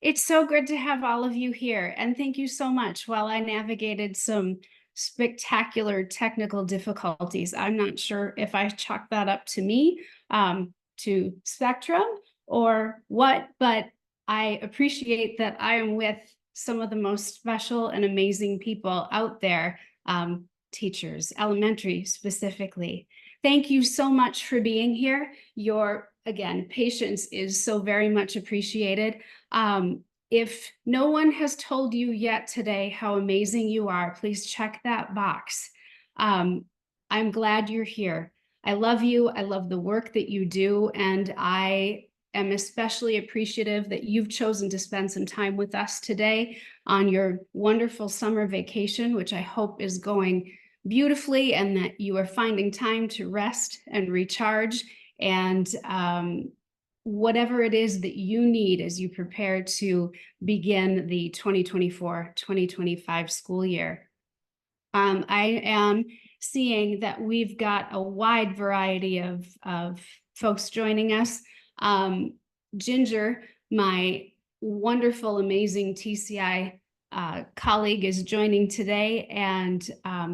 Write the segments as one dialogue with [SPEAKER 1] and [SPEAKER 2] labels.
[SPEAKER 1] It's so good to have all of you here, and thank you so much. While I navigated some spectacular technical difficulties, I'm not sure if I chalk that up to me, to Spectrum or what, but I appreciate that I am with some of the most special and amazing people out there, teachers, elementary specifically. Thank you so much for being here. Your, again, patience is so very much appreciated. If no one has told you yet today how amazing you are, please check that box. I'm glad you're here. I love you. I love the work that you do. And I am especially appreciative that you've chosen to spend some time with us today on your wonderful summer vacation, which I hope is going beautifully and that you are finding time to rest and recharge. And whatever it is that you need as you prepare to begin the 2024-2025 school year. I am seeing that we've got a wide variety of folks joining us. Ginger, my wonderful, amazing TCI colleague, is joining today and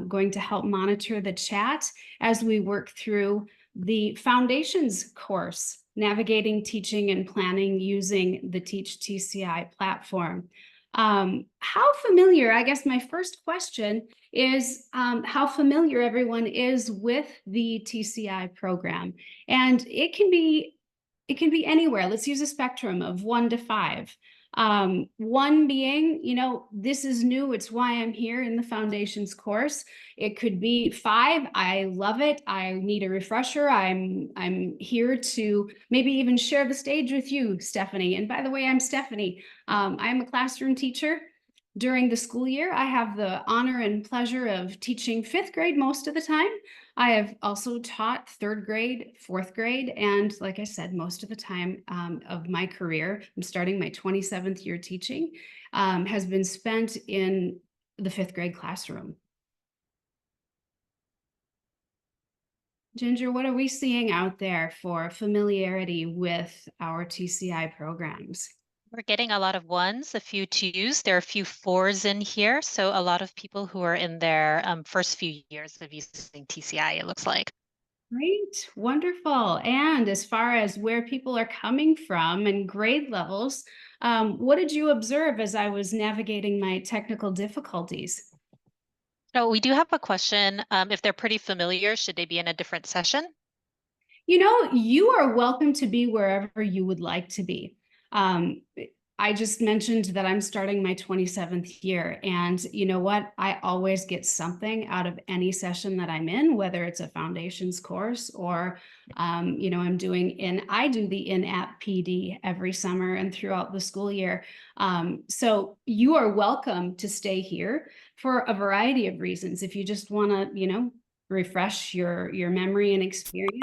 [SPEAKER 1] going to help monitor the chat as we work through the Foundations course, Navigating Teaching and Planning Using the Teach TCI platform. How familiar, I guess my first question is how familiar everyone is with the TCI program. And it can be anywhere. Let's use a spectrum of 1 to 5. 1 being, this is new, it's why I'm here in the Foundations course. It could be 5, I love it, I need a refresher, I'm here to maybe even share the stage with you, Stephanie. And by the way, I'm Stephanie. I'm a classroom teacher. During the school year, I have the honor and pleasure of teaching 5th grade most of the time. I have also taught 3rd grade, 4th grade, and like I said, most of the time of my career, I'm starting my 27th year teaching, has been spent in the 5th grade classroom. Ginger, what are we seeing out there for familiarity with our TCI programs?
[SPEAKER 2] We're getting a lot of 1s, a few 2s. There are a few 4s in here. So a lot of people who are in their first few years of using TCI, it looks like.
[SPEAKER 1] Great, wonderful. And as far as where people are coming from and grade levels, what did you observe as I was navigating my technical difficulties?
[SPEAKER 2] So we do have a question. If they're pretty familiar, should they be in a different session?
[SPEAKER 1] You are welcome to be wherever you would like to be. I just mentioned that I'm starting my 27th year, and you know what? I always get something out of any session that I'm in, whether it's a Foundations course or, I do the in-app PD every summer and throughout the school year. So you are welcome to stay here for a variety of reasons. If you just want to, refresh your memory and experience,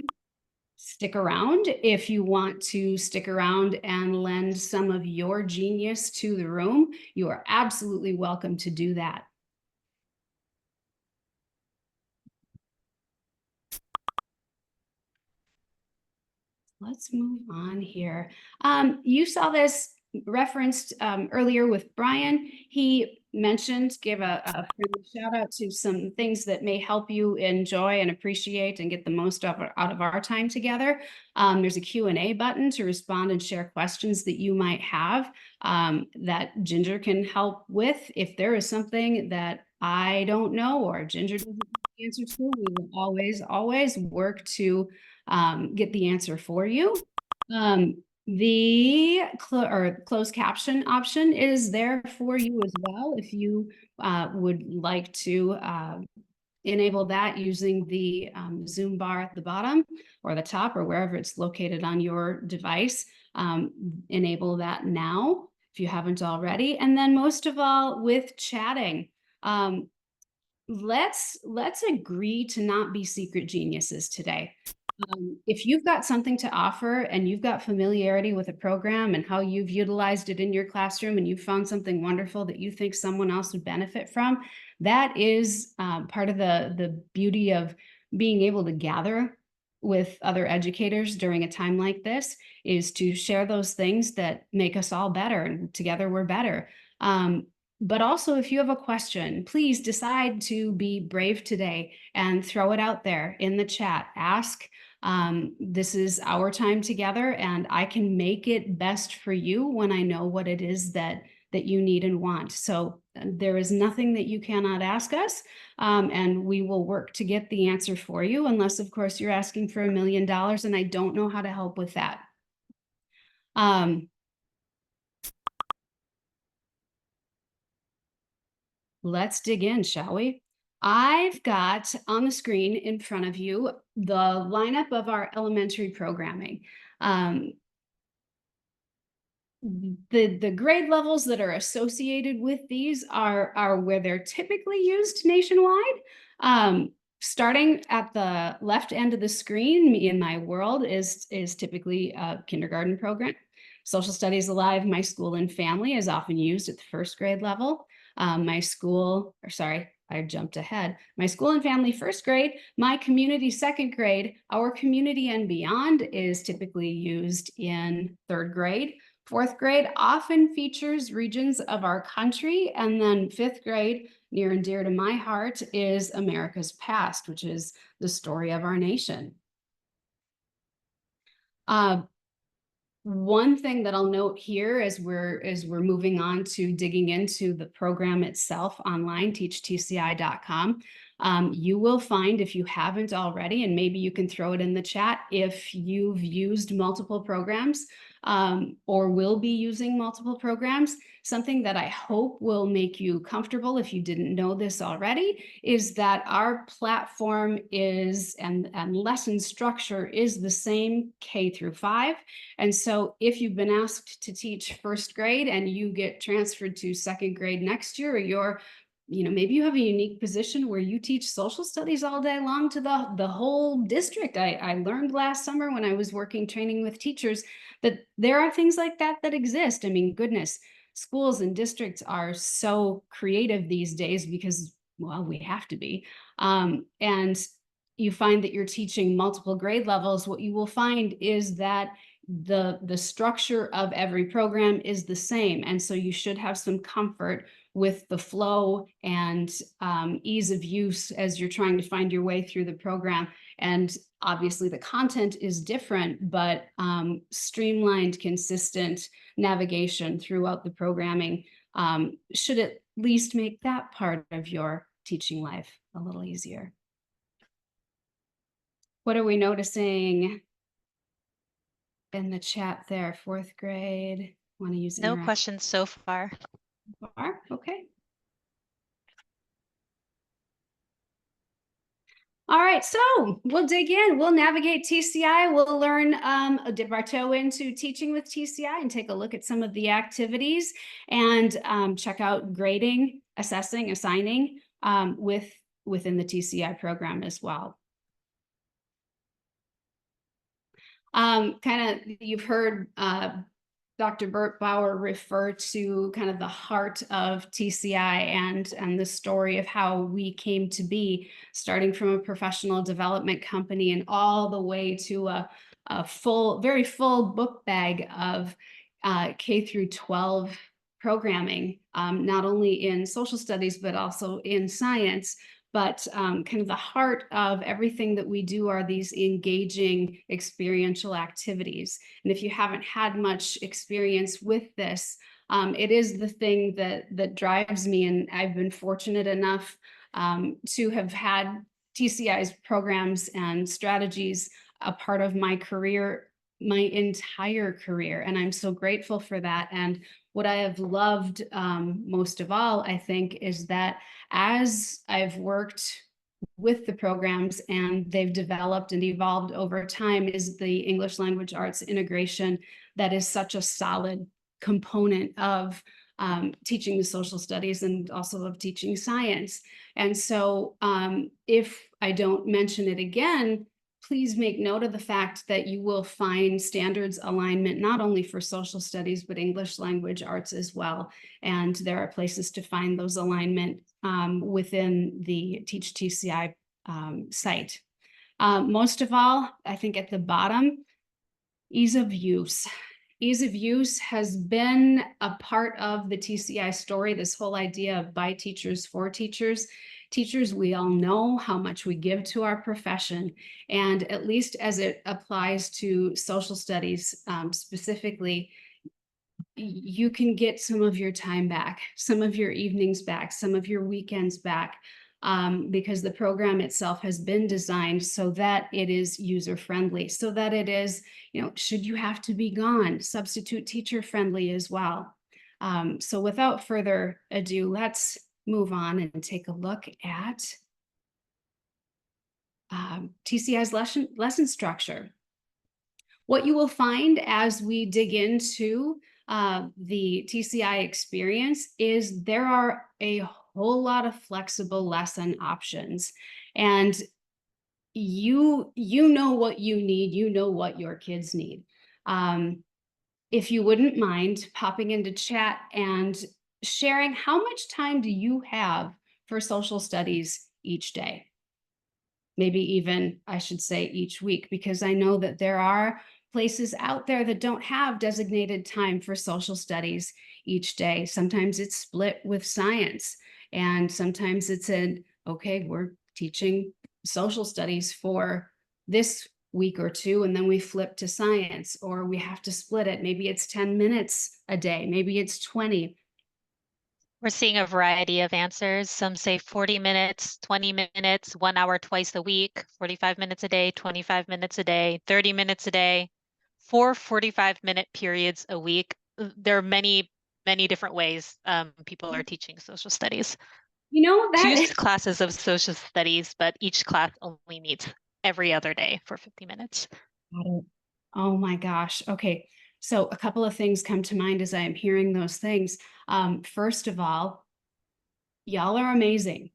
[SPEAKER 1] stick around. If you want to stick around and lend some of your genius to the room, you are absolutely welcome to do that. Let's move on here. You saw this referenced earlier with Brian. He mentioned, gave a friendly shout out to some things that may help you enjoy and appreciate and get the most out of our time together. There's a Q&A button to respond and share questions that you might have that Ginger can help with. If there is something that I don't know or Ginger doesn't know the answer to, we will always work to get the answer for you. The closed caption option is there for you as well if you would like to enable that using the Zoom bar at the bottom or the top or wherever it's located on your device. Enable that now if you haven't already. And then most of all, with chatting, let's agree to not be secret geniuses today. If you've got something to offer and you've got familiarity with a program and how you've utilized it in your classroom and you found something wonderful that you think someone else would benefit from, that is part of the beauty of being able to gather with other educators during a time like this is to share those things that make us all better, and together we're better. But also, if you have a question, please decide to be brave today and throw it out there in the chat. Ask. This is our time together, and I can make it best for you when I know what it is that you need and want. So there is nothing that you cannot ask us, and we will work to get the answer for you, unless, of course, you're asking for $1 million, and I don't know how to help with that. Let's dig in, shall we? I've got on the screen in front of you the lineup of our elementary programming. The grade levels that are associated with these are where they're typically used nationwide. Starting at the left end of the screen, Me in My World is typically a kindergarten program. Social Studies Alive, My School and Family is often used at the first grade level. I jumped ahead. My School and Family first grade, My Community second grade, Our Community and Beyond is typically used in third grade. Fourth grade often features regions of our country, and then fifth grade, near and dear to my heart, is America's Past, which is the story of our nation. One thing that I'll note here as we're moving on to digging into the program itself online, teachtci.com, you will find, if you haven't already, and maybe you can throw it in the chat, if you've used multiple programs or will be using multiple programs, something that I hope will make you comfortable if you didn't know this already is that our platform is and lesson structure is the same K through 5. And so if you've been asked to teach first grade and you get transferred to second grade next year, or maybe you have a unique position where you teach social studies all day long to the whole district. I learned last summer when I was working training with teachers that there are things like that exist. I mean, goodness, schools and districts are so creative these days because, well, we have to be. And you find that you're teaching multiple grade levels. What you will find is that the structure of every program is the same. And so you should have some comfort with the flow and ease of use as you're trying to find your way through the program. And obviously the content is different, but streamlined, consistent navigation throughout the programming should at least make that part of your teaching life a little easier. What are we noticing in the chat there? Fourth grade, want to use
[SPEAKER 2] No questions so far.
[SPEAKER 1] Okay. All right, so we'll dig in. We'll navigate TCI. We'll learn, dip our toe into teaching with TCI and take a look at some of the activities and check out grading, assessing, assigning within the TCI program as well. You've heard Dr. Bert Bauer refer to kind of the heart of TCI and the story of how we came to be, starting from a professional development company and all the way to a very full book bag of K through 12 programming, not only in social studies, but also in science. But kind of the heart of everything that we do are these engaging experiential activities. And if you haven't had much experience with this, it is the thing that drives me. And I've been fortunate enough to have had TCI's programs and strategies a part of my career, my entire career. And I'm so grateful for that. And what I have loved most of all, I think, is that as I've worked with the programs and they've developed and evolved over time, is the English language arts integration that is such a solid component of teaching the social studies and also of teaching science. And so if I don't mention it again, please make note of the fact that you will find standards alignment, not only for social studies, but English language arts as well. And there are places to find those alignment within the Teach TCI site. Most of all, I think at the bottom, ease of use. Ease of use has been a part of the TCI story, this whole idea of by teachers, for teachers. Teachers, we all know how much we give to our profession, and at least as it applies to social studies specifically, you can get some of your time back, some of your evenings back, some of your weekends back, because the program itself has been designed so that it is user friendly, so that it is, should you have to be gone, substitute teacher friendly as well. So without further ado, let's move on and take a look at TCI's lesson structure. What you will find as we dig into the TCI experience is there are a whole lot of flexible lesson options, and you know what you need, you know what your kids need. If you wouldn't mind popping into chat and sharing, how much time do you have for social studies each day? Maybe even, I should say, each week, because I know that there are places out there that don't have designated time for social studies each day. Sometimes it's split with science, and sometimes it's okay, we're teaching social studies for this week or two, and then we flip to science, or we have to split it. Maybe it's 10 minutes a day, maybe it's 20.
[SPEAKER 2] We're seeing a variety of answers. Some say 40 minutes, 20 minutes, 1 hour twice a week, 45 minutes a day, 25 minutes a day, 30 minutes a day, 4 45-minute periods a week. There are many, many different ways people are teaching social studies.
[SPEAKER 1] That
[SPEAKER 2] 2 classes of social studies, but each class only meets every other day for 50 minutes.
[SPEAKER 1] Oh my gosh. Okay. So a couple of things come to mind as I am hearing those things. First of all, y'all are amazing.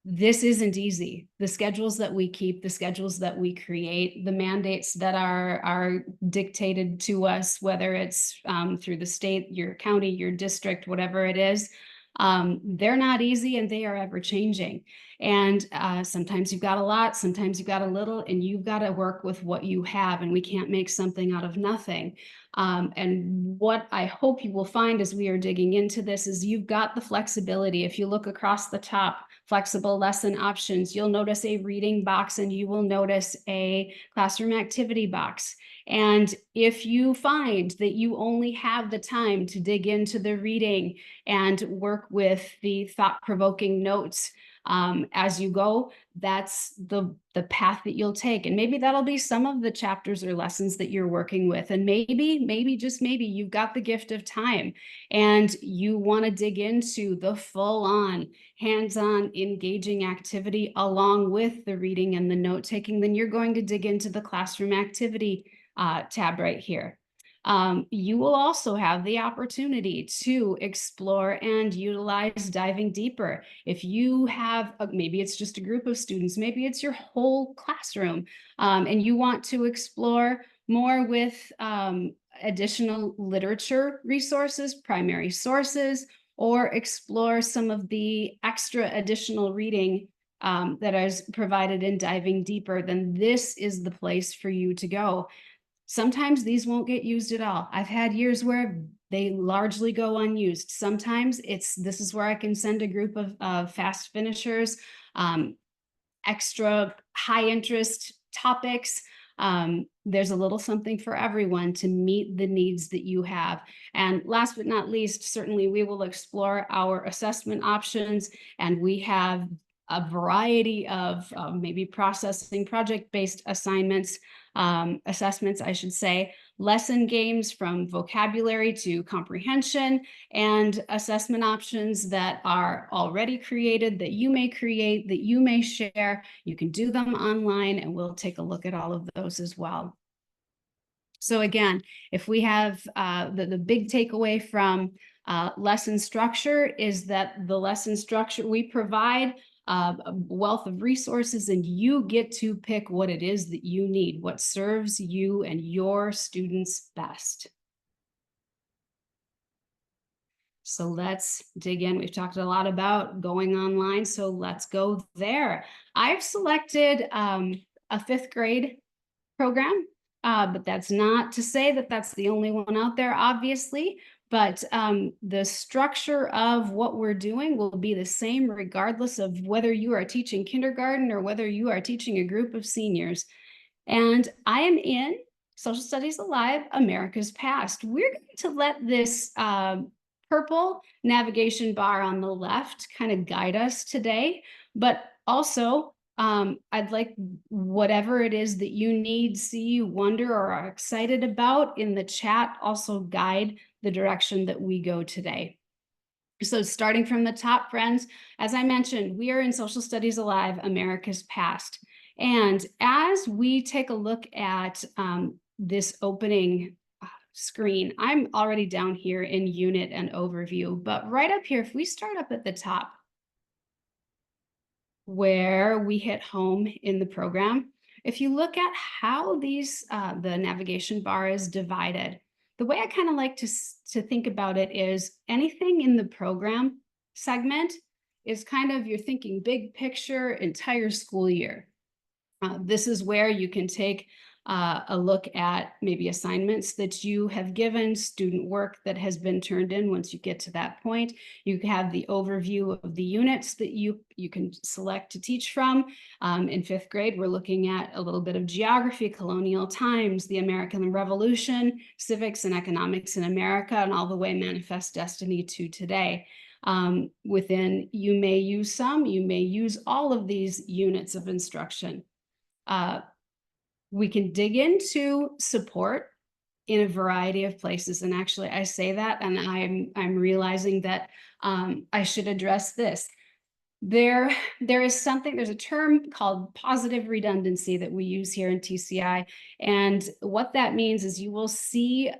[SPEAKER 1] This isn't easy. The schedules that we keep, the schedules that we create, the mandates that are dictated to us, whether it's through the state, your county, your district, whatever it is, they're not easy, and they are ever changing. And sometimes you've got a lot, sometimes you've got a little, and you've got to work with what you have, and we can't make something out of nothing. And what I hope you will find as we are digging into this is you've got the flexibility. If you look across the top, flexible lesson options, you'll notice a reading box, and you will notice a classroom activity box. And if you find that you only have the time to dig into the reading and work with the thought-provoking notes as you go, that's the path that you'll take. And maybe that'll be some of the chapters or lessons that you're working with. And maybe just maybe you've got the gift of time and you want to dig into the full-on hands-on engaging activity along with the reading and the note-taking. Then you're going to dig into the classroom activity tab right here. You will also have the opportunity to explore and utilize diving deeper. If you have, maybe it's just a group of students, maybe it's your whole classroom, and you want to explore more with additional literature resources, primary sources, or explore some of the extra additional reading that is provided in diving deeper, then this is the place for you to go. Sometimes these won't get used at all. I've had years where they largely go unused. Sometimes this is where I can send a group of fast finishers, extra high interest topics. There's a little something for everyone to meet the needs that you have. And last but not least, certainly we will explore our assessment options, and we have a variety of maybe processing project-based assessments, I should say, lesson games from vocabulary to comprehension, and assessment options that are already created, that you may create, that you may share. You can do them online, and we'll take a look at all of those as well. So again, if we have the big takeaway from lesson structure is that the lesson structure, we provide a wealth of resources, and you get to pick what it is that you need, what serves you and your students best. So let's dig in. We've talked a lot about going online, so let's go there. I've selected a 5th grade program, but that's not to say that that's the only one out there, obviously. But the structure of what we're doing will be the same regardless of whether you are teaching kindergarten or whether you are teaching a group of seniors. And I am in Social Studies Alive, America's Past. We're going to let this purple navigation bar on the left kind of guide us today, but also I'd like whatever it is that you need, see, wonder, or are excited about in the chat also guide the direction that we go today. So starting from the top, friends, as I mentioned, we are in Social Studies Alive, America's Past. And as we take a look at this opening screen, I'm already down here in unit and overview, but right up here, if we start up at the top, where we hit home in the program, if you look at how these the navigation bar is divided, the way I kind of like to think about it is anything in the program segment is kind of, you're thinking big picture, entire school year. This is where you can take a look at maybe assignments that you have given, student work that has been turned in once you get to that point. You have the overview of the units that you can select to teach from. In 5th grade, we're looking at a little bit of geography, colonial times, the American Revolution, civics and economics in America, and all the way Manifest Destiny to today. Within, you may use some, you may use all of these units of instruction. We can dig into support in a variety of places. And actually, I say that, and I'm realizing that I should address this. There is there's a term called positive redundancy that we use here in TCI. And what that means is you will see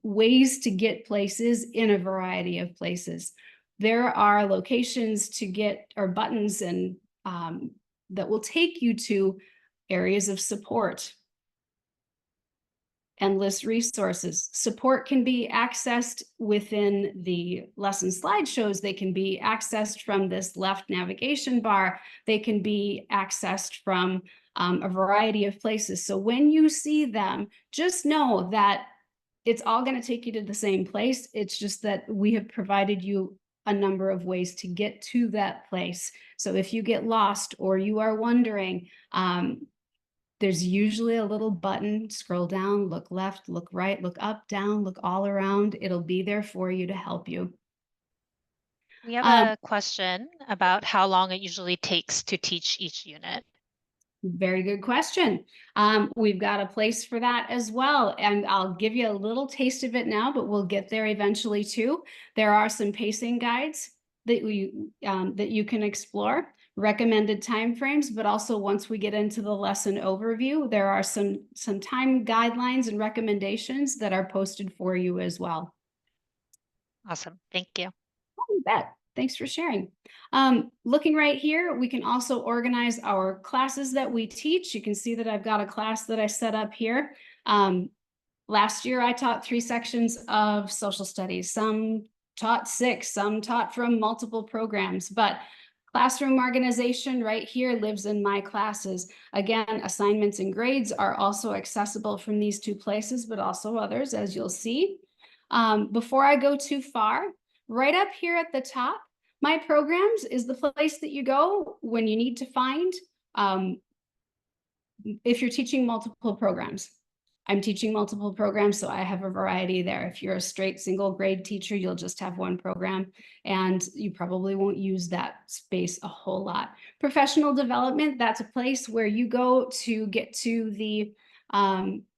[SPEAKER 1] ways to get places in a variety of places. There are locations to get, or buttons and that will take you to areas of support, endless resources. Support can be accessed within the lesson slideshows. They can be accessed from this left navigation bar. They can be accessed from a variety of places. So when you see them, just know that it's all going to take you to the same place. It's just that we have provided you a number of ways to get to that place. So if you get lost or you are wondering, there's usually a little button, scroll down, look left, look right, look up, down, look all around. It'll be there for you to help you.
[SPEAKER 2] We have a question about how long it usually takes to teach each unit.
[SPEAKER 1] Very good question. We've got a place for that as well. And I'll give you a little taste of it now, but we'll get there eventually too. There are some pacing guides that you can explore, recommended timeframes, but also once we get into the lesson overview, there are some time guidelines and recommendations that are posted for you as well.
[SPEAKER 2] Awesome, thank you.
[SPEAKER 1] You bet. Thanks for sharing. Looking right here, we can also organize our classes that we teach. You can see that I've got a class that I set up here. Last year, I taught 3 sections of social studies. Some taught 6, some taught from multiple programs, but classroom organization right here lives in my classes. Again, assignments and grades are also accessible from these 2 places, but also others, as you'll see. Before I go too far, right up here at the top, my programs is the place that you go when you need to find if you're teaching multiple programs. I'm teaching multiple programs, so I have a variety there. If you're a straight single grade teacher, you'll just have 1 program, and you probably won't use that space a whole lot. Professional development, that's a place where you go to get to the on-demand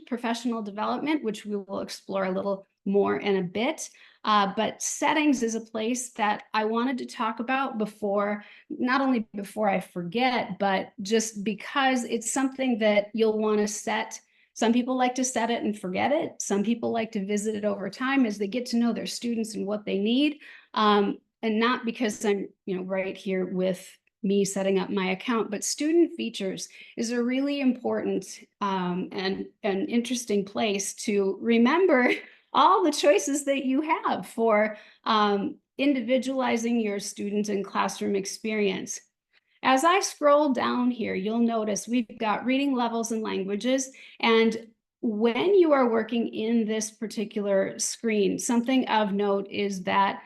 [SPEAKER 1] professional development, which we will explore a little more in a bit. But settings is a place that I wanted to talk about before, not only before I forget, but just because it's something that you'll want to set. Some people like to set it and forget it. Some people like to visit it over time as they get to know their students and what they need. And not because I'm, right here with me setting up my account, but student features is a really important and an interesting place to remember all the choices that you have for individualizing your student and classroom experience. As I scroll down here, you'll notice we've got reading levels and languages. And when you are working in this particular screen, something of note is that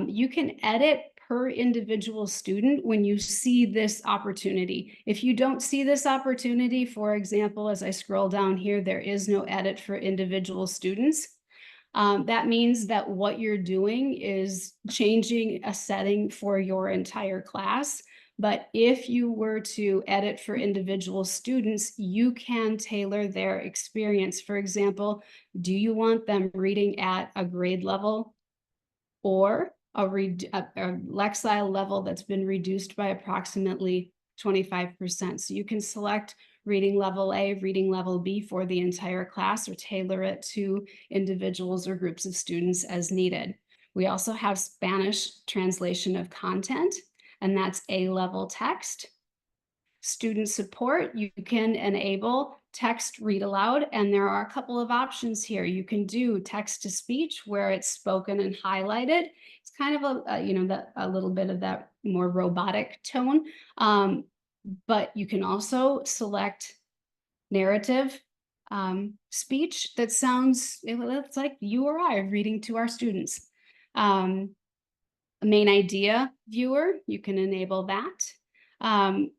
[SPEAKER 1] you can edit per individual student when you see this opportunity. If you don't see this opportunity, for example, as I scroll down here, there is no edit for individual students. That means that what you're doing is changing a setting for your entire class. But if you were to edit for individual students, you can tailor their experience. For example, do you want them reading at a grade level or a Lexile level that's been reduced by approximately 25%? So you can select reading level A, reading level B for the entire class, or tailor it to individuals or groups of students as needed. We also have Spanish translation of content, and that's A-level text. Student support, you can enable text read aloud, and there are a couple of options here. You can do text to speech where it's spoken and highlighted. It's kind of a little bit of that more robotic tone, but you can also select narrative speech that sounds, it's like you or I are reading to our students. Main idea viewer, you can enable that.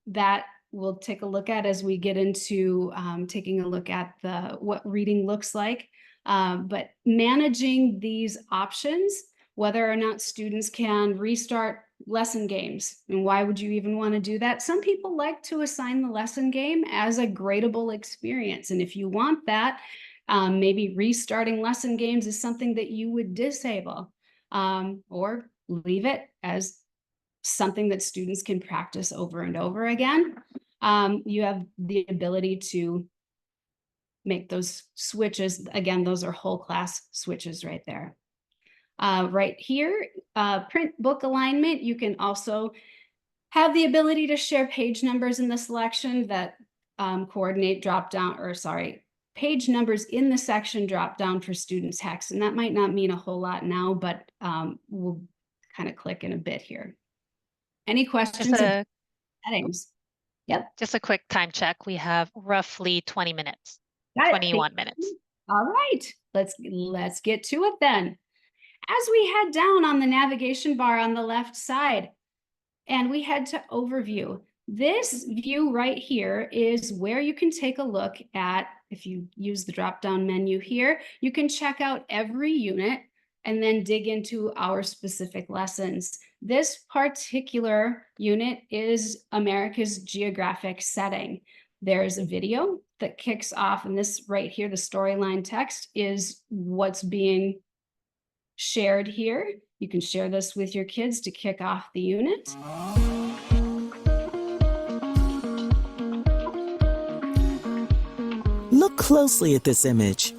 [SPEAKER 1] That we'll take a look at as we get into taking a look at what reading looks like. But managing these options, whether or not students can restart lesson games, and why would you even want to do that? Some people like to assign the lesson game as a gradable experience, and if you want that, maybe restarting lesson games is something that you would disable, or leave it as something that students can practice over and over again. You have the ability to make those switches. Again, those are whole class switches right there. Right here, print book alignment, you can also have the ability to share page numbers in the selection that coordinate drop down, or sorry, page numbers in the section drop down for student text. And that might not mean a whole lot now, but we'll kind of click in a bit here. Any questions about settings? Yep.
[SPEAKER 2] Just a quick time check. We have roughly 20 minutes,
[SPEAKER 1] Got it.
[SPEAKER 2] 21 minutes.
[SPEAKER 1] All right, let's get to it then. As we head down on the navigation bar on the left side, and we head to overview, this view right here is where you can take a look at, if you use the drop-down menu here, you can check out every unit and then dig into our specific lessons. This particular unit is America's geographic setting. There's a video that kicks off, and this right here, the storyline text, is what's being shared here. You can share this with your kids to kick off the unit.
[SPEAKER 3] Look closely at this image.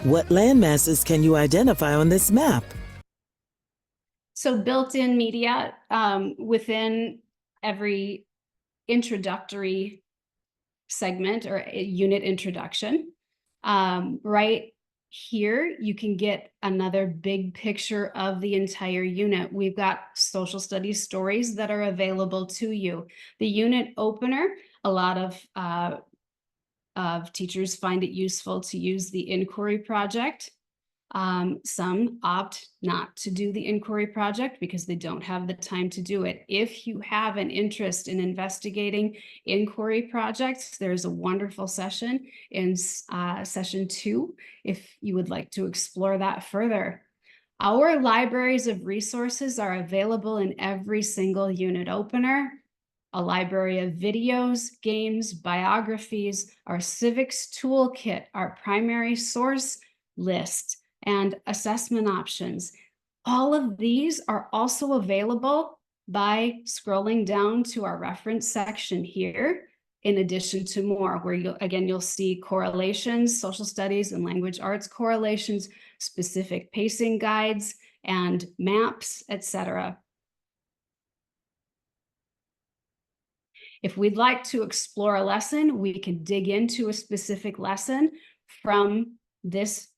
[SPEAKER 3] What landmasses can you identify on this map?
[SPEAKER 1] So built-in media within every introductory segment or a unit introduction. Right here, you can get another big picture of the entire unit. We've got social studies stories that are available to you. The unit opener, a lot of teachers find it useful to use the inquiry project. Some opt not to do the inquiry project because they don't have the time to do it. If you have an interest in investigating inquiry projects, there's a wonderful session in session 2 if you would like to explore that further. Our libraries of resources are available in every single unit opener. A library of videos, games, biographies, our civics toolkit, our primary source list, and assessment options. All of these are also available by scrolling down to our reference section here, in addition to more, where you'll see correlations, social studies and language arts correlations, specific pacing guides, and maps, etc. If we'd like to explore a lesson, we can dig into a specific lesson from this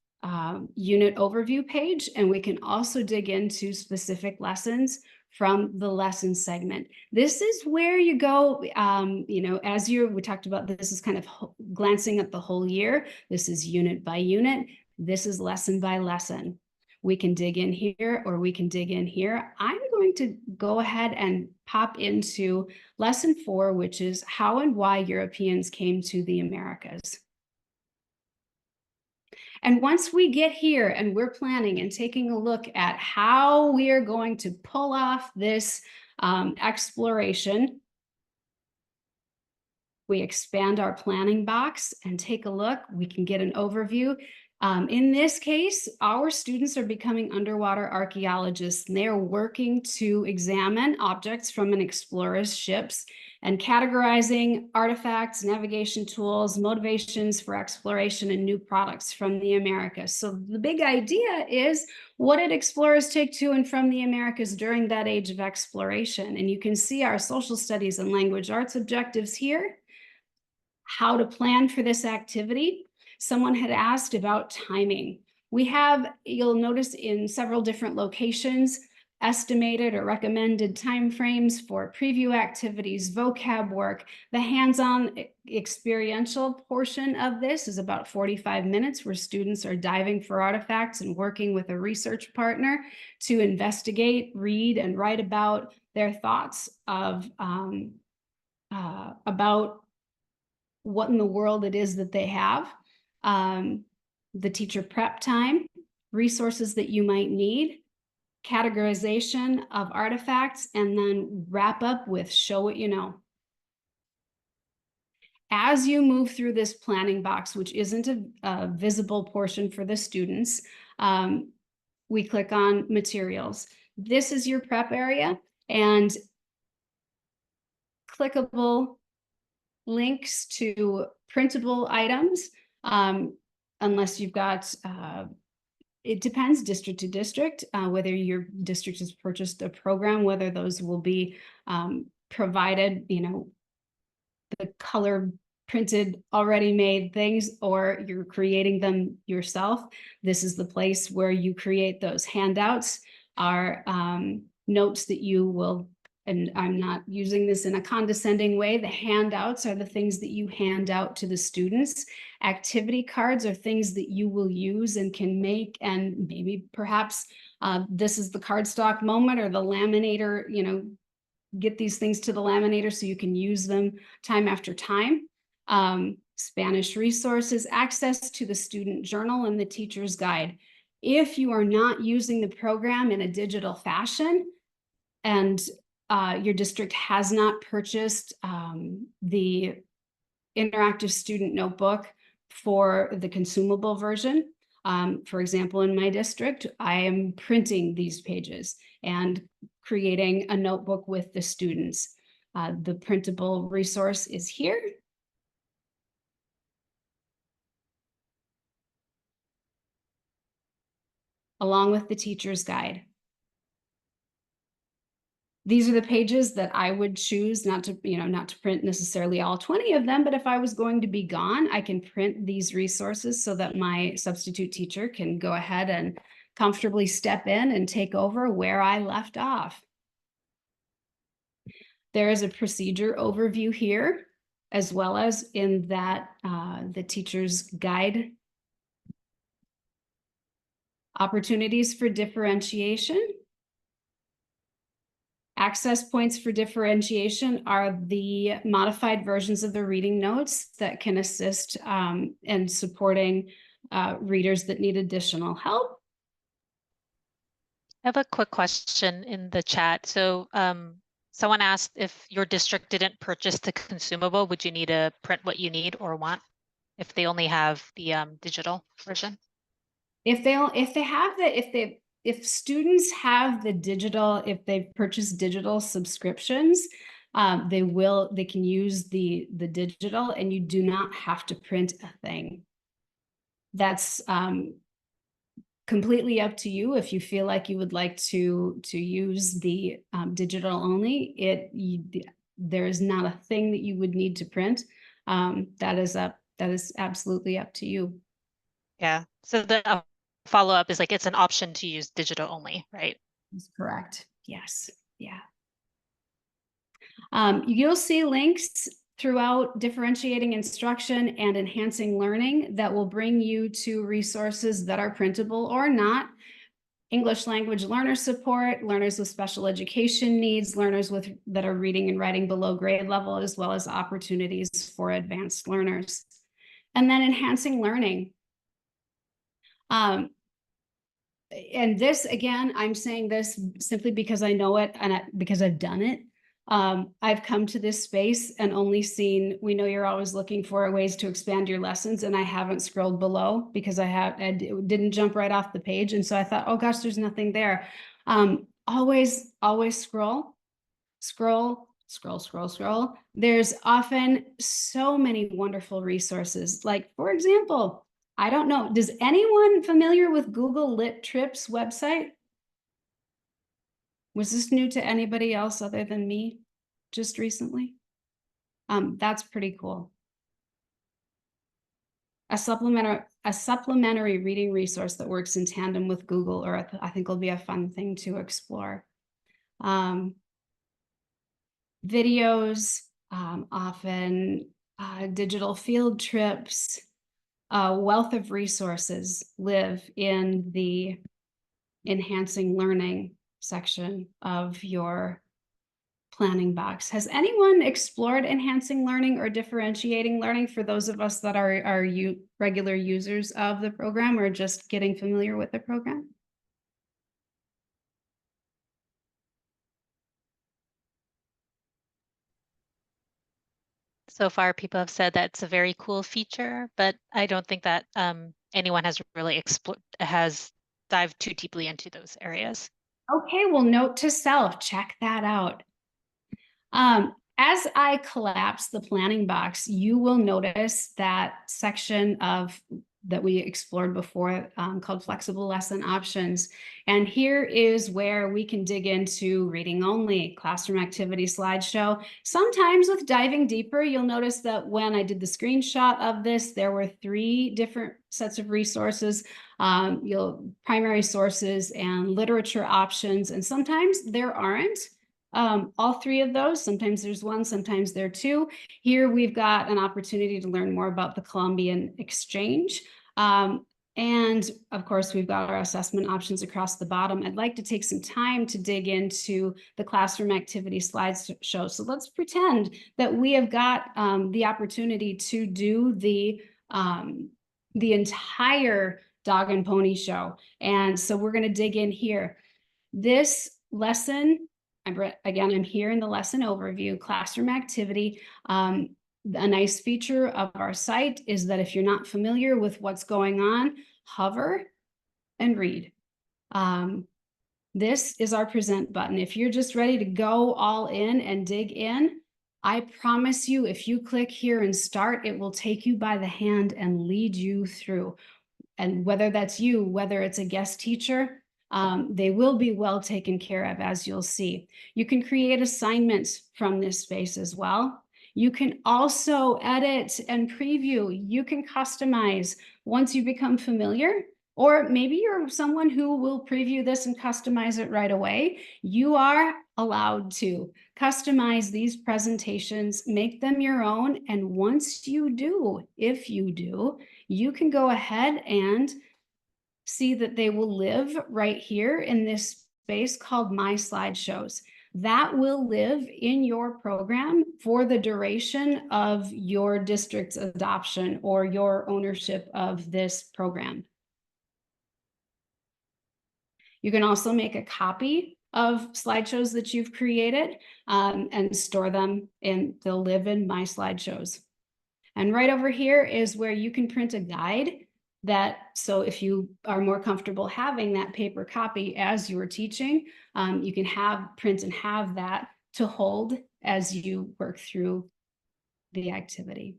[SPEAKER 1] unit overview page, and we can also dig into specific lessons from the lesson segment. This is where you go, as we talked about, this is kind of glancing at the whole year. This is unit by unit. This is lesson by lesson. We can dig in here or we can dig in here. I'm going to go ahead and pop into lesson 4, which is how and why Europeans came to the Americas. And once we get here and we're planning and taking a look at how we are going to pull off this exploration, we expand our planning box and take a look. We can get an overview. In this case, our students are becoming underwater archaeologists, and they are working to examine objects from an explorer's ships and categorizing artifacts, navigation tools, motivations for exploration, and new products from the Americas. So the big idea is, what did explorers take to and from the Americas during that age of exploration? And you can see our social studies and language arts objectives here. How to plan for this activity. Someone had asked about timing. We have, you'll notice in several different locations, estimated or recommended timeframes for preview activities, vocab work. The hands-on experiential portion of this is about 45 minutes, where students are diving for artifacts and working with a research partner to investigate, read, and write about their thoughts of about what in the world it is that they have. The teacher prep time, resources that you might need, categorization of artifacts, and then wrap up with show what you know. As you move through this planning box, which isn't a visible portion for the students, we click on materials. This is your prep area, and clickable links to printable items, unless you've got, it depends district to district, whether your district has purchased a program, whether those will be provided, the color printed, already made things, or you're creating them yourself. This is the place where you create those handouts, are notes that you will, and I'm not using this in a condescending way, the handouts are the things that you hand out to the students. Activity cards are things that you will use and can make, and maybe perhaps this is the cardstock moment, or the laminator, get these things to the laminator so you can use them time after time. Spanish resources, access to the student journal and the teacher's guide. If you are not using the program in a digital fashion, and your district has not purchased the interactive student notebook for the consumable version. For example, in my district, I am printing these pages and creating a notebook with the students. The printable resource is here. Along with the teacher's guide. These are the pages that I would choose not to print necessarily all 20 of them, but if I was going to be gone, I can print these resources so that my substitute teacher can go ahead and comfortably step in and take over where I left off. There is a procedure overview here, as well as in that the teacher's guide. Opportunities for differentiation. Access points for differentiation are the modified versions of the reading notes that can assist in supporting readers that need additional help.
[SPEAKER 2] I have a quick question in the chat. So someone asked, if your district didn't purchase the consumable, would you need to print what you need or want if they only have the digital version?
[SPEAKER 1] If students have the digital, if they've purchased digital subscriptions, they can use the digital, and you do not have to print a thing. That's completely up to you. If you feel like you would like to use the digital only, there is not a thing that you would need to print. That is absolutely up to you.
[SPEAKER 2] Yeah. So the follow-up is like, it's an option to use digital only, right?
[SPEAKER 1] That's correct. Yes. Yeah. You'll see links throughout differentiating instruction and enhancing learning that will bring you to resources that are printable or not. English language learner support, learners with special education needs, learners that are reading and writing below grade level, as well as opportunities for advanced learners. And then enhancing learning. And this, again, I'm saying this simply because I know it and because I've done it. I've come to this space and only seen, we know you're always looking for ways to expand your lessons, and I haven't scrolled below because I didn't jump right off the page. And so I thought, oh gosh, there's nothing there. Always scroll, scroll, scroll, scroll, scroll. There's often so many wonderful resources. Like, for example, I don't know, does anyone familiar with Google Lit Trips website? Was this new to anybody else other than me just recently? That's pretty cool. A supplementary reading resource that works in tandem with Google, or I think will be a fun thing to explore. Videos, often digital field trips, a wealth of resources live in the enhancing learning section of your planning box. Has anyone explored enhancing learning or differentiating learning for those of us that are regular users of the program or just getting familiar with the program?
[SPEAKER 2] So far, people have said that it's a very cool feature, but I don't think that anyone has really has dived too deeply into those areas.
[SPEAKER 1] Okay, well, note to self, check that out. As I collapse the planning box, you will notice that section that we explored before called flexible lesson options. And here is where we can dig into reading only, classroom activity slideshow. Sometimes with diving deeper, you'll notice that when I did the screenshot of this, there were 3 different sets of resources, primary sources and literature options. And sometimes there aren't. All 3 of those, sometimes there's 1, sometimes there are 2. Here we've got an opportunity to learn more about the Columbian Exchange. And of course, we've got our assessment options across the bottom. I'd like to take some time to dig into the classroom activity slideshow. So let's pretend that we have got the opportunity to do the entire dog and pony show. And so we're going to dig in here. This lesson, I'm here in the lesson overview, classroom activity. A nice feature of our site is that if you're not familiar with what's going on, hover and read. This is our present button. If you're just ready to go all in and dig in, I promise you, if you click here and start, it will take you by the hand and lead you through. And whether that's you, whether it's a guest teacher, they will be well taken care of, as you'll see. You can create assignments from this space as well. You can also edit and preview. You can customize once you become familiar, or maybe you're someone who will preview this and customize it right away. You are allowed to customize these presentations, make them your own. And once you do, if you do, you can go ahead and see that they will live right here in this space called My Slideshows. That will live in your program for the duration of your district's adoption or your ownership of this program. You can also make a copy of slideshows that you've created and store them, and they'll live in My Slideshows. And right over here is where you can print a guide so if you are more comfortable having that paper copy as you are teaching, you can print and have that to hold as you work through the activity.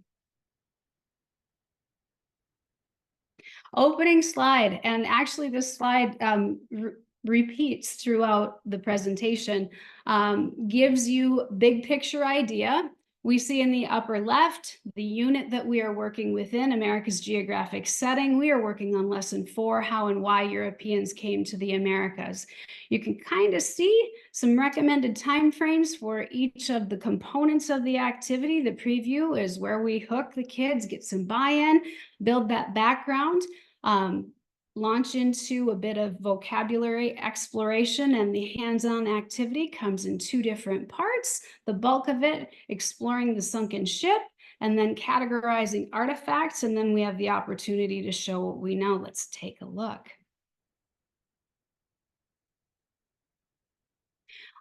[SPEAKER 1] Opening slide, and actually this slide repeats throughout the presentation, gives you big picture idea We see in the upper left, the unit that we are working within, America's geographic setting. We are working on lesson 4, how and why Europeans came to the Americas. You can kind of see some recommended timeframes for each of the components of the activity. The preview is where we hook the kids, get some buy-in, build that background, launch into a bit of vocabulary exploration, and the hands-on activity comes in 2 different parts. The bulk of it exploring the sunken ship and then categorizing artifacts, and then we have the opportunity to show what we know. Let's take a look.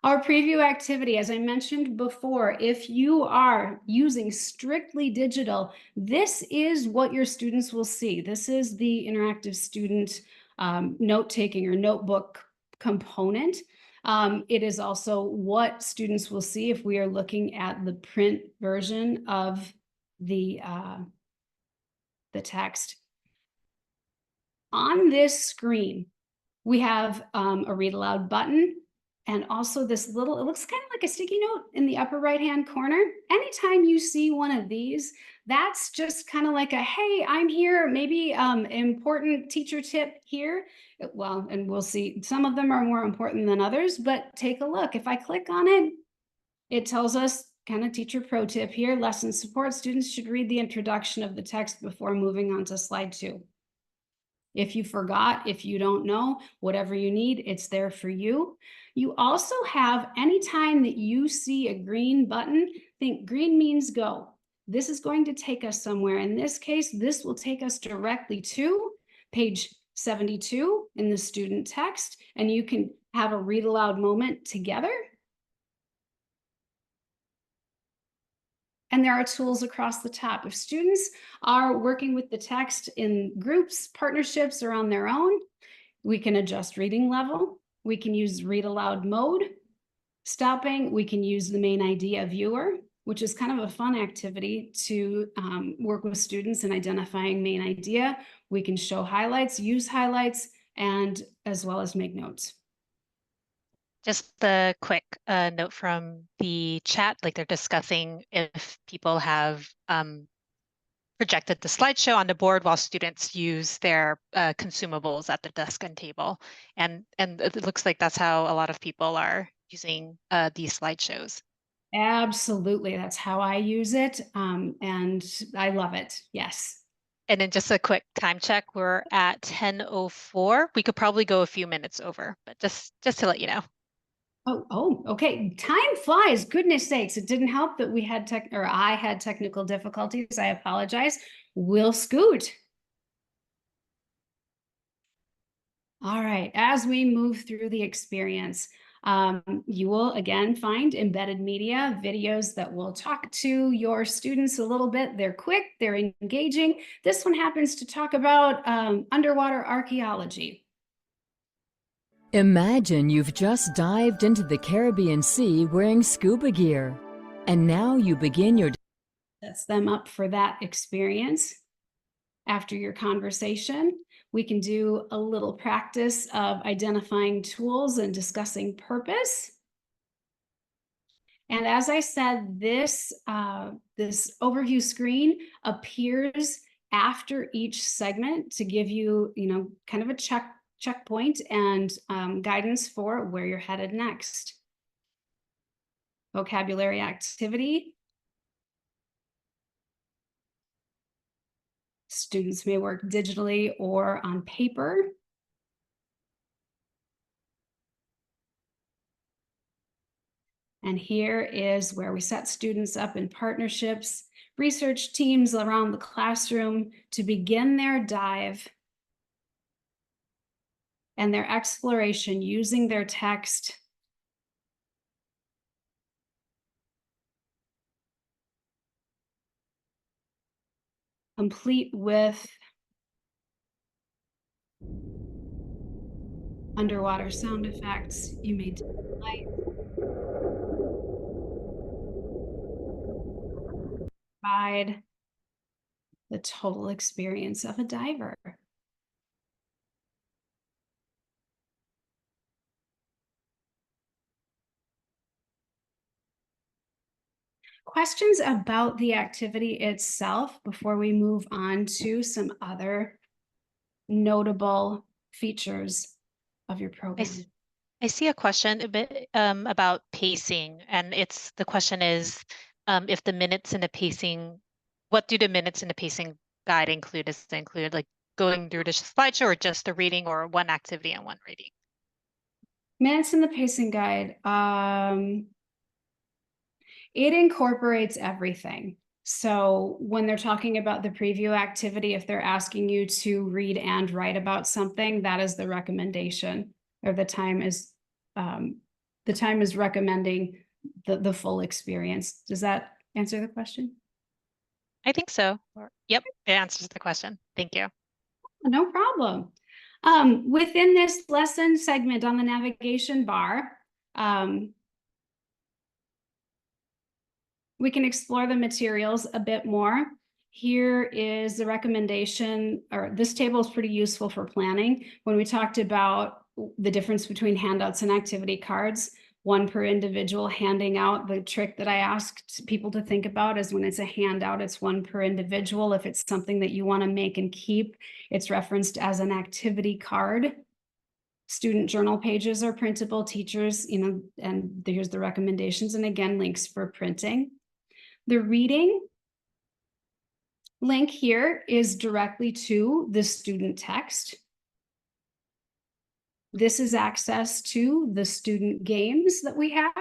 [SPEAKER 1] Our preview activity, as I mentioned before, if you are using strictly digital, this is what your students will see. This is the interactive student note-taking or notebook component. It is also what students will see if we are looking at the print version of the text. On this screen, we have a read aloud button. And also this little, it looks kind of like a sticky note in the upper right-hand corner. Anytime you see one of these, that's just kind of like a, hey, I'm here, maybe important teacher tip here. Well, and we'll see, some of them are more important than others, but take a look. If I click on it, it tells us kind of teacher pro tip here, lesson support. Students should read the introduction of the text before moving on to slide 2. If you forgot, if you don't know, whatever you need, it's there for you. You also have, anytime that you see a green button, think green means go. This is going to take us somewhere. In this case, this will take us directly to page 72 in the student text, and you can have a read aloud moment together. And there are tools across the top. If students are working with the text in groups, partnerships, or on their own, we can adjust reading level. We can use read aloud mode. Stopping, we can use the main idea viewer, which is kind of a fun activity to work with students in identifying main idea. We can show highlights, use highlights, and as well as make notes.
[SPEAKER 2] Just the quick note from the chat, like they're discussing if people have projected the slideshow on the board while students use their consumables at the desk and table. And it looks like that's how a lot of people are using these slideshows.
[SPEAKER 1] Absolutely, that's how I use it, and I love it, yes.
[SPEAKER 2] And then just a quick time check, we're at 10:04. We could probably go a few minutes over, but just to let you know.
[SPEAKER 1] Oh, okay. Time flies. Goodness sakes. It didn't help that we had I had technical difficulties. I apologize. We'll scoot. All right. As we move through the experience, you will again find embedded media, videos that will talk to your students a little bit. They're quick, they're engaging. This one happens to talk about underwater archaeology.
[SPEAKER 4] Imagine you've just dived into the Caribbean Sea wearing scuba gear, and now you begin your
[SPEAKER 1] Sets them up for that experience. After your conversation, we can do a little practice of identifying tools and discussing purpose. And as I said, this overview screen appears after each segment to give you, kind of a checkpoint and guidance for where you're headed next. Vocabulary activity. Students may work digitally or on paper. And here is where we set students up in partnerships, research teams around the classroom to begin their dive and their exploration using their text complete with underwater sound effects. You may provide the total experience of a diver. Questions about the activity itself before we move on to some other notable features of your program?
[SPEAKER 2] I see a question a bit about pacing, and the question is if the minutes in the pacing, what do the minutes in the pacing guide include? Does it include like going through the slideshow or just the reading or one activity and one reading?
[SPEAKER 1] Minutes in the pacing guide. It incorporates everything. So when they're talking about the preview activity, if they're asking you to read and write about something, that is the recommendation, or the time is recommending the full experience. Does that answer the question?
[SPEAKER 2] I think so. Yep, it answers the question. Thank you.
[SPEAKER 1] No problem. Within this lesson segment on the navigation bar, we can explore the materials a bit more. Here is the recommendation, or this table is pretty useful for planning. When we talked about the difference between handouts and activity cards, one per individual handing out, the trick that I asked people to think about is when it's a handout, it's one per individual. If it's something that you want to make and keep, it's referenced as an activity card. Student journal pages are printable, teachers, and here's the recommendations, and again, links for printing. The reading link here is directly to the student text. This is access to the student games that we have.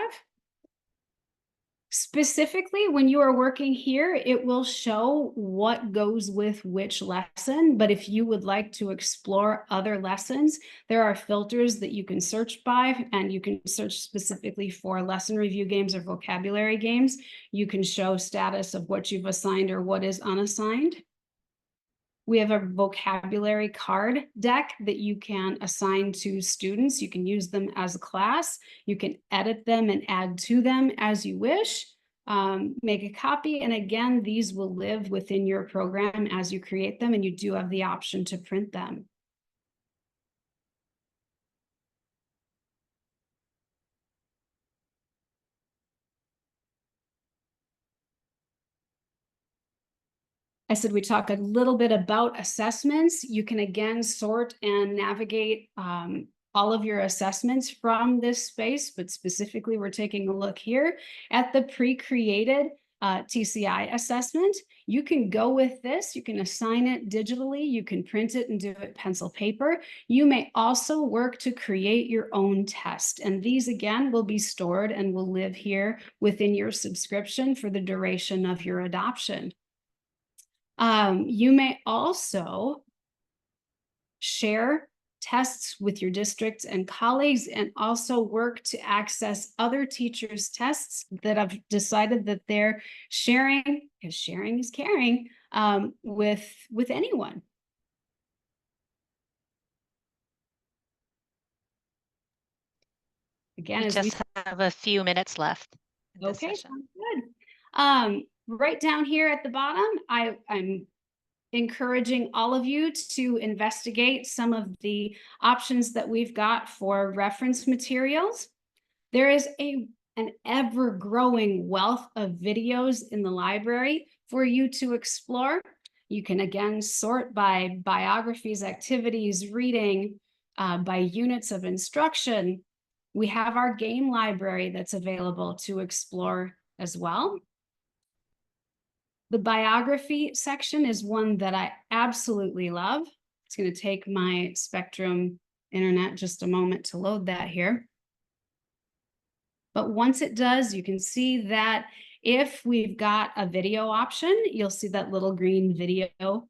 [SPEAKER 1] Specifically, when you are working here, it will show what goes with which lesson. But if you would like to explore other lessons, there are filters that you can search by, and you can search specifically for lesson review games or vocabulary games. You can show status of what you've assigned or what is unassigned. We have a vocabulary card deck that you can assign to students. You can use them as a class. You can edit them and add to them as you wish. Make a copy. And again, these will live within your program as you create them, and you do have the option to print them. I said we talk a little bit about assessments. You can again sort and navigate all of your assessments from this space, but specifically we're taking a look here at the pre-created TCI assessment. You can go with this, you can assign it digitally, you can print it and do it pencil paper. You may also work to create your own test, and these again will be stored and will live here within your subscription for the duration of your adoption. You may also share tests with your districts and colleagues, and also work to access other teachers' tests that have decided that they're sharing, because sharing is caring, with anyone. Again,
[SPEAKER 2] We
[SPEAKER 1] as
[SPEAKER 2] just have a few minutes left in this
[SPEAKER 1] okay,
[SPEAKER 2] session.
[SPEAKER 1] sounds good. Right down here at the bottom, I'm encouraging all of you to investigate some of the options that we've got for reference materials. There is an ever-growing wealth of videos in the library for you to explore. You can again sort by biographies, activities, reading, by units of instruction. We have our game library that's available to explore as well. The biography section is one that I absolutely love. It's going to take my Spectrum internet just a moment to load that here. But once it does, you can see that if we've got a video option, you'll see that little green video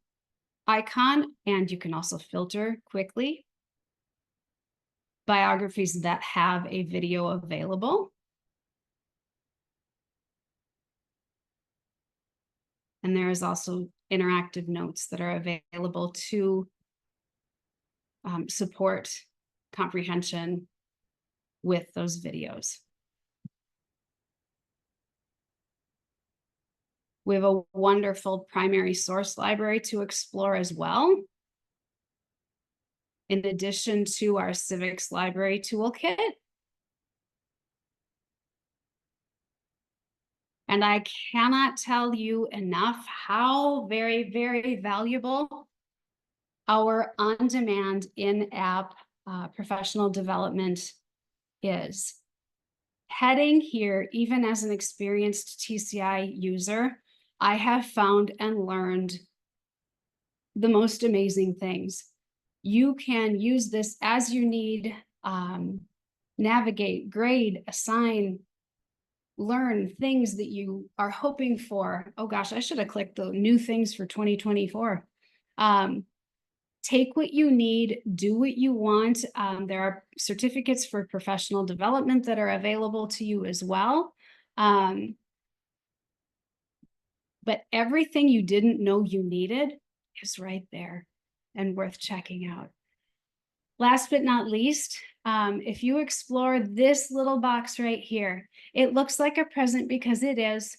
[SPEAKER 1] icon, and you can also filter quickly biographies that have a video available. And there is also interactive notes that are available to support comprehension with those videos. We have a wonderful primary source library to explore as well, in addition to our civics library toolkit. And I cannot tell you enough how very, very valuable our on-demand in-app professional development is. Heading here, even as an experienced TCI user, I have found and learned the most amazing things. You can use this as you need, navigate, grade, assign, learn things that you are hoping for. Oh gosh, I should have clicked the new things for 2024. Take what you need, do what you want. There are certificates for professional development that are available to you as well. But everything you didn't know you needed is right there and worth checking out. Last but not least, if you explore this little box right here, it looks like a present because it is.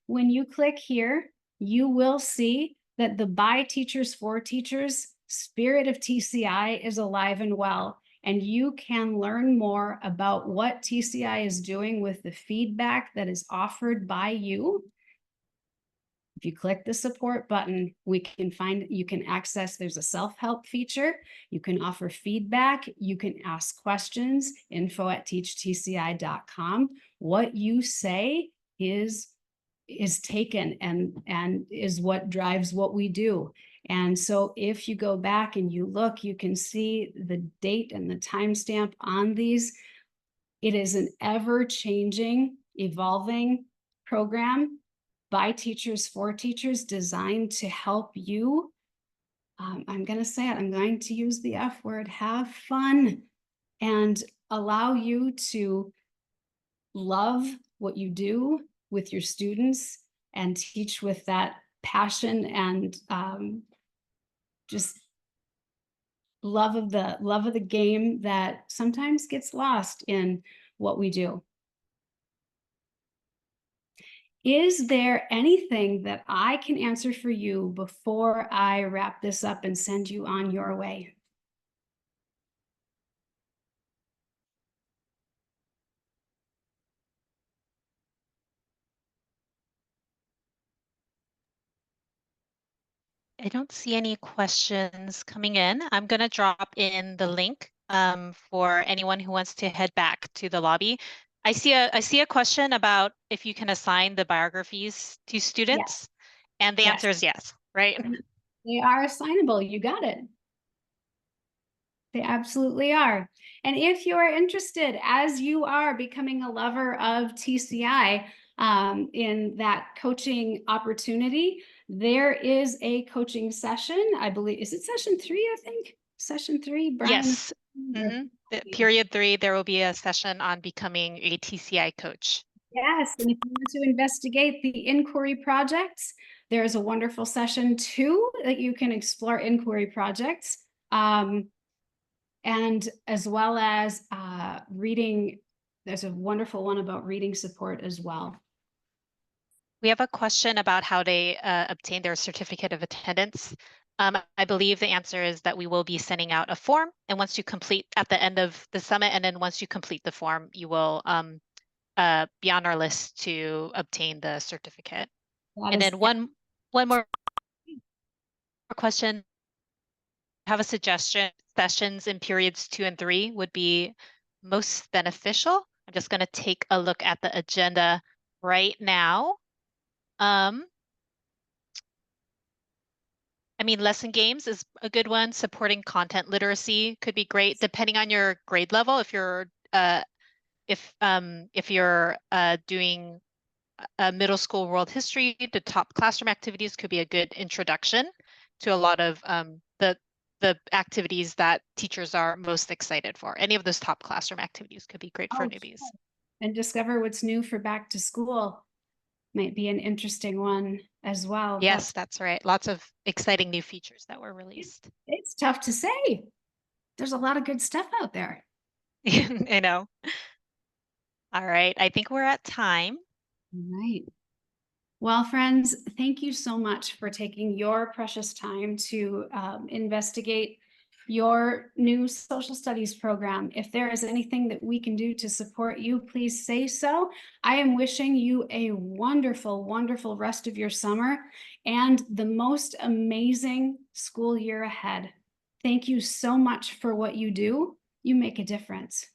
[SPEAKER 1] When you click here, you will see that the by teachers for teachers spirit of TCI is alive and well, and you can learn more about what TCI is doing with the feedback that is offered by you. If you click the support button, you can access, there's a self-help feature. You can offer feedback. You can ask questions, info@teachtci.com. What you say is taken and is what drives what we do. And so if you go back and you look, you can see the date and the timestamp on these. It is an ever-changing, evolving program by teachers for teachers designed to help you. I'm going to say it, I'm going to use the F word, have fun, and allow you to love what you do with your students and teach with that passion and just love of the game that sometimes gets lost in what we do. Is there anything that I can answer for you before I wrap this up and send you on your way?
[SPEAKER 2] I don't see any questions coming in. I'm going to drop in the link for anyone who wants to head back to the lobby. I see a question about if you can assign the biographies to students, and the answer is yes, right?
[SPEAKER 1] They are assignable. You got it. They absolutely are. And if you are interested, as you are becoming a lover of TCI, in that coaching opportunity, there is a coaching session. I believe, is it session 3, I think? Session 3, Brian?
[SPEAKER 2] Yes. Period 3, there will be a session on becoming a TCI coach.
[SPEAKER 1] Yes, and if you want to investigate the inquiry projects, there's a wonderful session 2 that you can explore inquiry projects. And as well as reading, there's a wonderful one about reading support as well.
[SPEAKER 2] We have a question about how they obtain their certificate of attendance. I believe the answer is that we will be sending out a form, and once you complete at the end of the summit, and then once you complete the form, you will be on our list to obtain the certificate. And then one more question. Have a suggestion. Sessions in periods 2 and 3 would be most beneficial. I'm just going to take a look at the agenda right now. I mean, lesson games is a good one. Supporting content literacy could be great, depending on your grade level. If you're doing a middle school world history, the top classroom activities could be a good introduction to a lot of the activities that teachers are most excited for. Any of those top classroom activities could be great for newbies.
[SPEAKER 1] Sure. And discover what's new for back to school might be an interesting one as well.
[SPEAKER 2] Yes, that's right. Lots of exciting new features that were released.
[SPEAKER 1] It's tough to say. There's a lot of good stuff out there.
[SPEAKER 2] I know. All right, I think we're at time.
[SPEAKER 1] All right. Well, friends, thank you so much for taking your precious time to investigate your new social studies program. If there is anything that we can do to support you, please say so. I am wishing you a wonderful, wonderful rest of your summer and the most amazing school year ahead. Thank you so much for what you do. You make a difference.